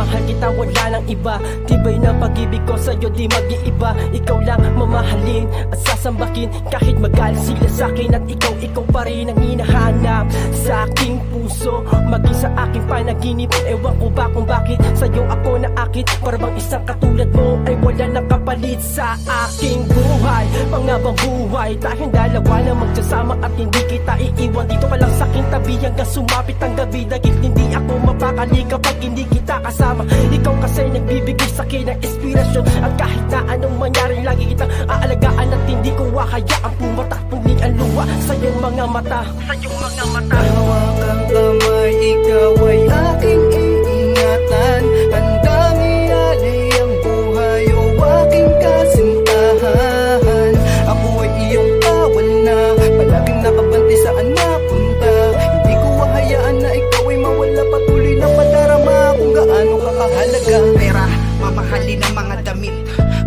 mahal kita, wala nang iba. Tibay ng pag-ibig ko sa'yo di mag-iiba. Ikaw lang mamahalin at sasambakin, kahit magalit sila sa'kin. At ikaw pa rin ang hinahanap sa aking puso, maging sa aking panaginip. Ewan ko ba kung bakit sa'yo ako naakit. Para bang isang katulad mo ay wala nang kapalit sa aking buhay. Pangabang buhay, tayong dalawa na magsasama at hindi kita iiwan. Dito ka lang sa aking tabi hanggang sumapit ang gabi. Dahil hindi ako mapakali kapag hindi kita kasama. Ikaw kasi nagbibigay sa'kin ng inspirasyon. At kahit na anong mangyari, lagi kitang aalagaan. At hindi ko hayaang pumatak kundi ang luwa sa iyong mga mata. Hawak ang kamay, ikaw ay aking iingatan. Handang ialay ang buhay o aking kasintahan. Ako ay iyong kawana, palaging nakabanti saan napunta. Hindi ko hahayaan na ikaw ay mawala, patuloy na padarama kung gaano ka kahalaga. Pera, mamahalin ang mga damit,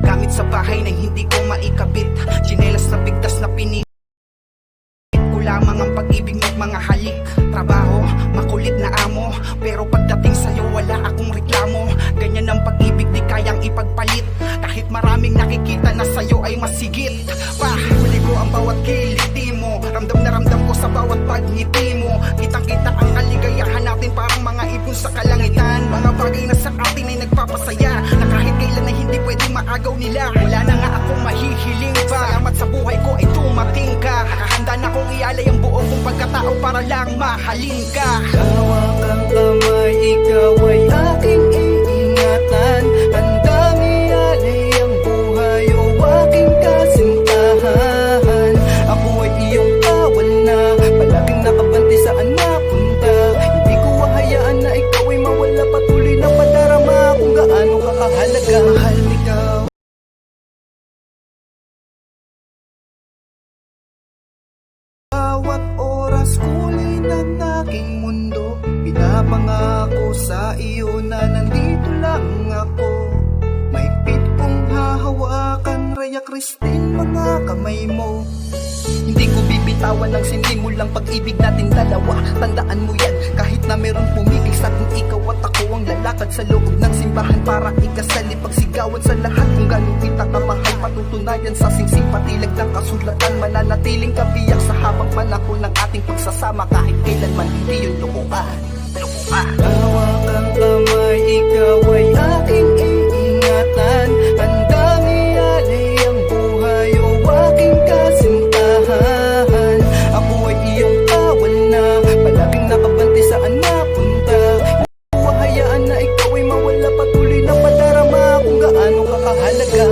gamit sa bahay na hindi ko maikabit. Tsinelas na bigtas na pinili ko lamang ang pag-ibig ng mga halik. Trabaho, makulit na amo, pero pagdating sa'yo wala akong reklamo. Ganyan ang pag-ibig, di kayang ipagpalit. Kahit maraming nakikita na sa'yo ay masigit. Pahuli ko ang bawat kiliti mo, ramdam na ramdam ko sa bawat pagngiti mo. Kitang-kita ang kaligayahan natin, parang mga ibon sa kalangitan. Mga bagay na sa atin ay nagpapasaya, na kahit kailan ay hindi pwedeng maagaw nila. Wala na nga akong mahihiling pa, salamat sa buhay ko ay dumating ka. Nakahanda na kong ialay ang buo kong pagkatao para lang mahalin ka. Hawak ang kamay, ikaw ay aking iingatan. Handang ialay ang buhay o aking kasintahan. Ako ay iyong kawana, palaging nakabanti saan napunta. Hindi ko hahayaan na ikaw ay mawala, patuloy na padarama kung gaano ka kahalaga. Mahal ikaw. Bawat oras kulay ng aking mundo, pinapangako sa iyo na nandito lang ako. Mahigpit kong hahawakan, Rhea Christine, mga kamay mo. Hindi ko bibitawan ng sinimulang pag-ibig natin dalawa. Tandaan mo yan, kahit na meron pumigil sa atin, ikaw at ako ang lalakad sa loob ng simbahan para ikasali. Pagsigawan sa lahat kung gano'n kita kamahal, patutunayan sa singsing patilag ng kasulatan. Mananatiling kabiyak sa habang panahon ng ating pagsasama, kahit kailanman hindi yun lukuan. Hawak ang kamay, ikaw ay aking iingatan. Handang ialay ang buhay o aking kasintahan. Ako ay iyong kawana, palaging nakabanti saan napunta. Hindi ko hahayaan na ikaw ay mawala, patuloy na padarama kung gaano ka kahalaga.